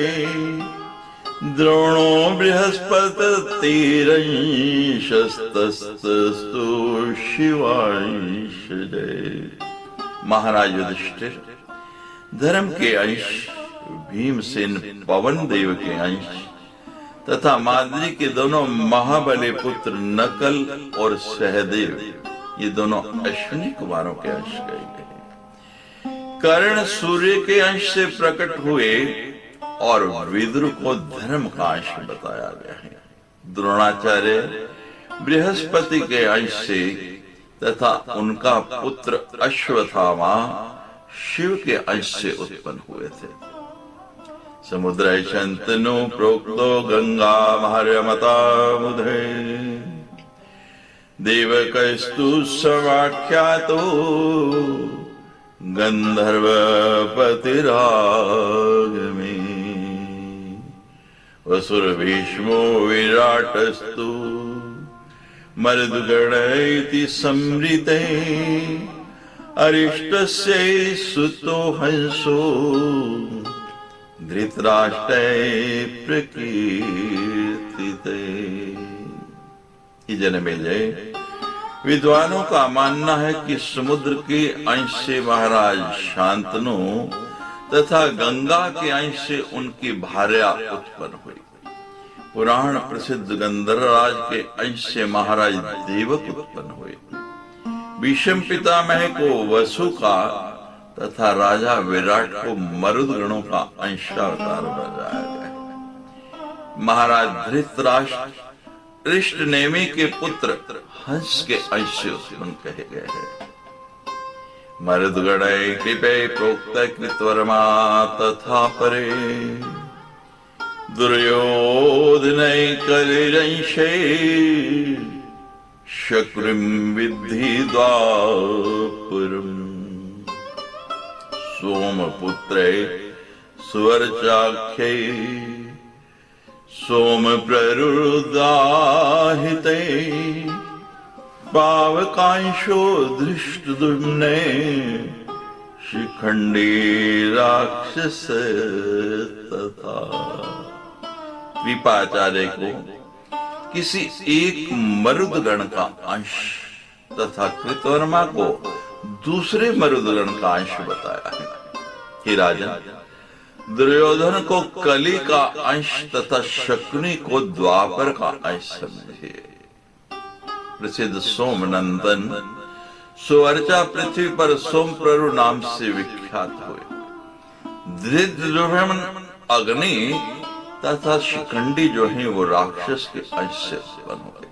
द्रोणो बृहस्पतिरंशस्तस्तु शिवांशजय। महाराज युधिष्ठिर धर्म के अंश, भीमसेन पवन देव के अंश तथा माद्री के दोनों महाबली पुत्र नकल और सहदेव, ये दोनों अश्विनी कुमारों के अंश कहे गए। कर्ण सूर्य के अंश से प्रकट हुए और विदुर को धर्म का अंश बताया गया है। द्रोणाचार्य बृहस्पति के अंश से तथा उनका पुत्र अश्वत्थामा शिव के अंश से उत्पन्न हुए थे। समुद्र शंतनु प्रोक्तो गंगा महर्यमता मुधे देवकस्तु समाख्यातो गंधर्व पतिरागमे वसुर भीष्मो विराटस्तु मरुद्गण इति संवृते अरिष्टस्य सुतो हंसो धृतराष्ट्रे प्रकीर्तिते। जन्मेजय, विद्वानों का मानना है कि समुद्र के अंश से महाराज शांतनु तथा गंगा के अंश से उनकी भार्या उत्पन्न हुई। पुराण प्रसिद्ध गंधर्वराज के अंश से महाराज देवक उत्पन्न हुए। भीष्म पितामह को वसु का तथा राजा विराट को मरुद गणों का अंशावतार बनाया गया। महाराज धृतराष्ट्र ऋष्टनेमि के पुत्र हंस के अंश से उत्पन्न कहे गए हैं। मरुदगण कृपे प्रोक्त कृतवर्मा तथा परे दुर्योधन कलिरंशे शक्रिम विद्धि द्वापुरम् सोमपुत्रे सुवर्चाख्ये सोम प्ररुदाहिते पावकांशो धृष्टद्युम्ने शिखंडी राक्षस तथा। कृपाचार्य को किसी एक मरुदगण का अंश तथा कृतवर्मा को दूसरे मरुदगण का अंश बताया है। हे राजन, दुर्योधन को कली का अंश तथा शकुनी को द्वापर का अंश समझे। प्रसिद्ध सोमनंदन सुवर्चा पृथ्वी पर सोमप्ररु नाम से विख्यात हुए। धृतद्युम्न अग्नि तथा शिखंडी जो है वो राक्षस के अंश से उत्पन्न हुए।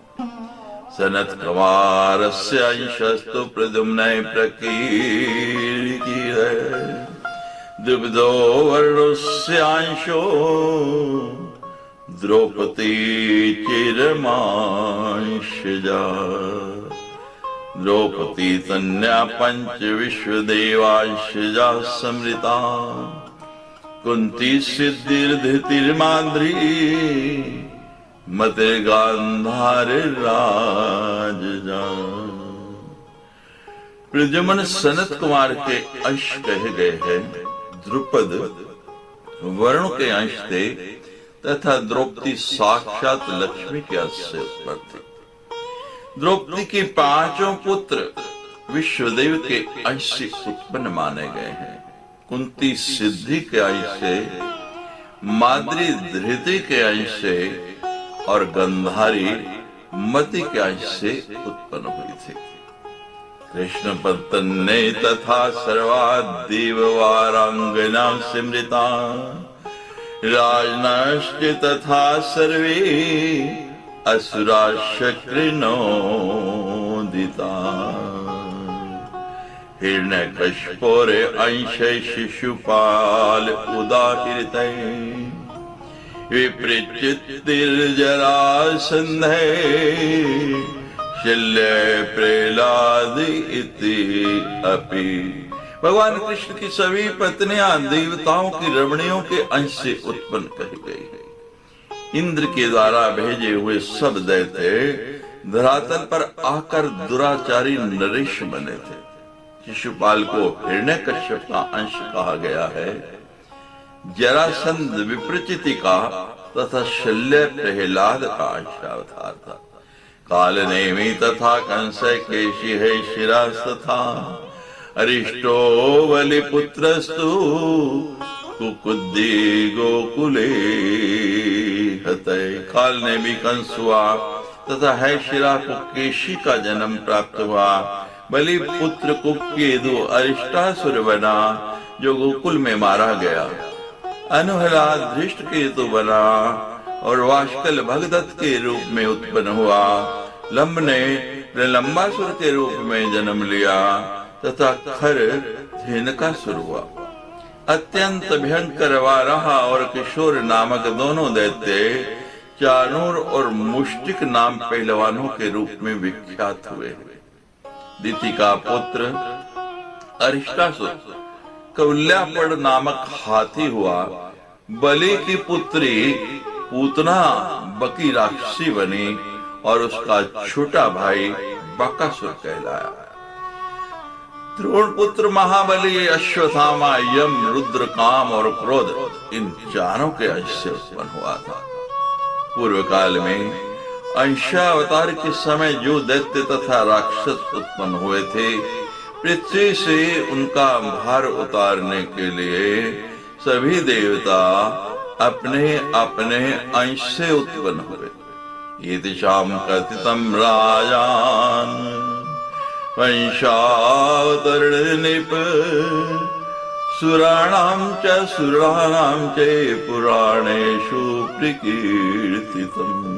सनत कुमारस्य अंशस्तु प्रद्युम्न प्रकीर्ति द्विविधो वर्णस्य अंशो द्रौपदी चिरमांशजा द्रौपदी तन्या पंच विश्वदेवांशजा समृता कुंती सिद्धिर्धृतिर्माद्री मते गांधार राजजा। प्रद्युम्न सनत कुमार के अंश कहे गए हैं। द्रुपद वरुण के अंश थे तथा द्रौपदी साक्षात लक्ष्मी के अंश से उत्पन्न थी। द्रौपदी के पांचों पुत्र विश्वदेव के अंश से उत्पन्न माने गए हैं। कुंती सिद्धि के अंश से, माद्री धृति के अंश से और गंधारी मति के अंश से उत्पन्न हुई थी। कृष्ण पत्तने तथा सर्वा देववारांगना सिमृता राजनाश्च तथा सर्वे असुरा शक्रिनोदिता हिरण्यकश्यपोरे अंशे शिशुपाल उदाहृते विपृचित्तिर्जरासन्धे शल्य प्रहलाद इति अपि। भगवान कृष्ण की सभी पत्नियां देवताओं की रमणियों के अंश से उत्पन्न कही गई है। इंद्र के द्वारा भेजे हुए सब दैत्य धरातल पर आकर दुराचारी नरेश बने थे। शिशुपाल को हिरण्यकश्यप का अंश कहा गया है। जरासंध विप्रचिति का तथा शल्य प्रहलाद का अंशावतार था। काल नेमी तथा कंस केशी है शिरास तथा अरिष्टो बलिपुत्रस्तु कुकुद्दी गोकुले हते। काल नेमी कंस हुआ तथा है शिरा को केशी का जन्म प्राप्त हुआ। बलि पुत्र कुकेदु अरिष्टासुर बना जो गोकुल में मारा गया। अनुहलाद धृष्ट केतु बना और वाष्कल भगदत्त के रूप में उत्पन्न हुआ। लंब ने लंबासुर के रूप में जन्म लिया तथा खर धेनुकासुर हुआ। अत्यंत भयंकर वाराहा और किशोर नामक दोनों दैत्य चाणूर और मुष्टिक नाम पहलवानों के रूप में विख्यात हुए। दिति का पुत्र अरिष्टासुर कौल्यापड़ नामक हाथी हुआ। बलि की पुत्री पूतना बकी राक्षसी बनी और उसका छोटा भाई बकासुर कहलाया। द्रोण पुत्र महाबली अश्वत्थामा यम रुद्र काम और क्रोध इन चारों के अंश से उत्पन्न हुआ था। पूर्व काल में अंशावतार के समय जो दैत्य तथा राक्षस उत्पन्न हुए थे, पृथ्वी से उनका भार उतारने के लिए सभी देवता अपने अपने अंश से उत्पन्न हुए। ये दिशाम कथितम राजान वंशावतरण निप सुराणाम च पुराणेषु प्रकीर्तितम्।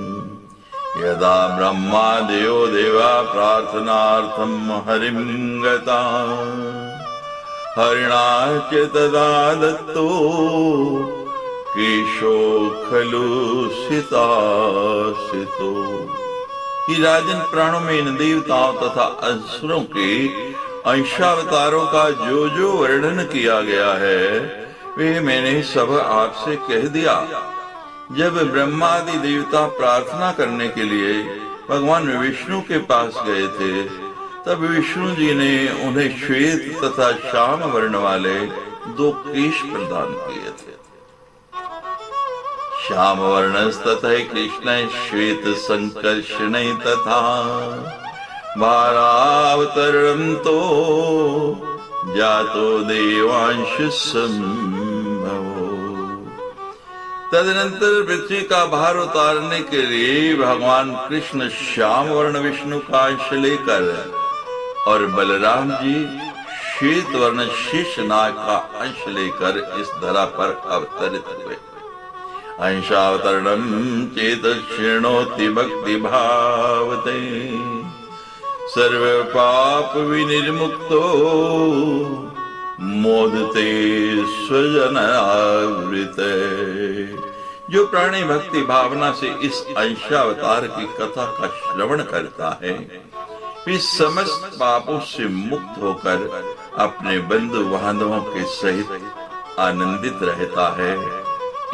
यदा ब्रह्मादयो देवा प्रार्थनार्थं हरिं गता हरिणा च तदा दत्तो केशो खलु सितासितो। कि राजन प्राणों में इन देवताओं तथा असुरों के अंशावतारों का जो जो वर्णन किया गया है वे मैंने सब आपसे कह दिया। जब ब्रह्मादि देवता प्रार्थना करने के लिए भगवान विष्णु के पास गए थे, तब विष्णु जी ने उन्हें श्वेत तथा श्याम वर्ण वाले 2 केश प्रदान किए थे। श्याम वर्णस्तथा कृष्ण श्वेत संकर्षण तथा भारावतरणं तो जातो देवांश संभवो। तदनंतर पृथ्वी का भार उतारने के लिए भगवान कृष्ण श्याम वर्ण विष्णु का अंश लेकर और बलराम जी श्वेत वर्ण शेषनाग का अंश लेकर इस धरा पर अवतरित हुए। अंशावतरणं चेत क्षीणोति भक्ति भावते सर्व पाप विनिर्मुक्तो मोदते स्वजन आवृते। जो प्राणी भक्ति भावना से इस अंशावतार की कथा का श्रवण करता है, इस समस्त पापों से मुक्त होकर अपने बंधु बांधवों के सहित आनंदित रहता है।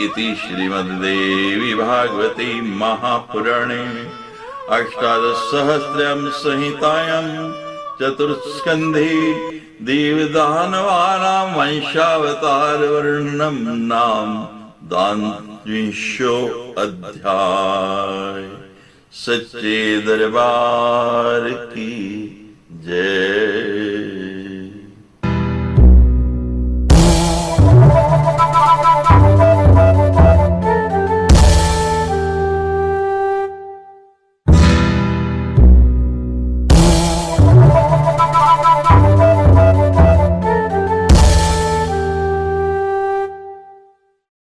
इति श्रीमद्देवी भागवती महापुराणे अष्टादशसहस्रम संहितायां चतुर्स्कंधे देवदानवानां वंशावतार वर्णनम नाम द्वांशो अध्याय। सच्चे दरबार की जय।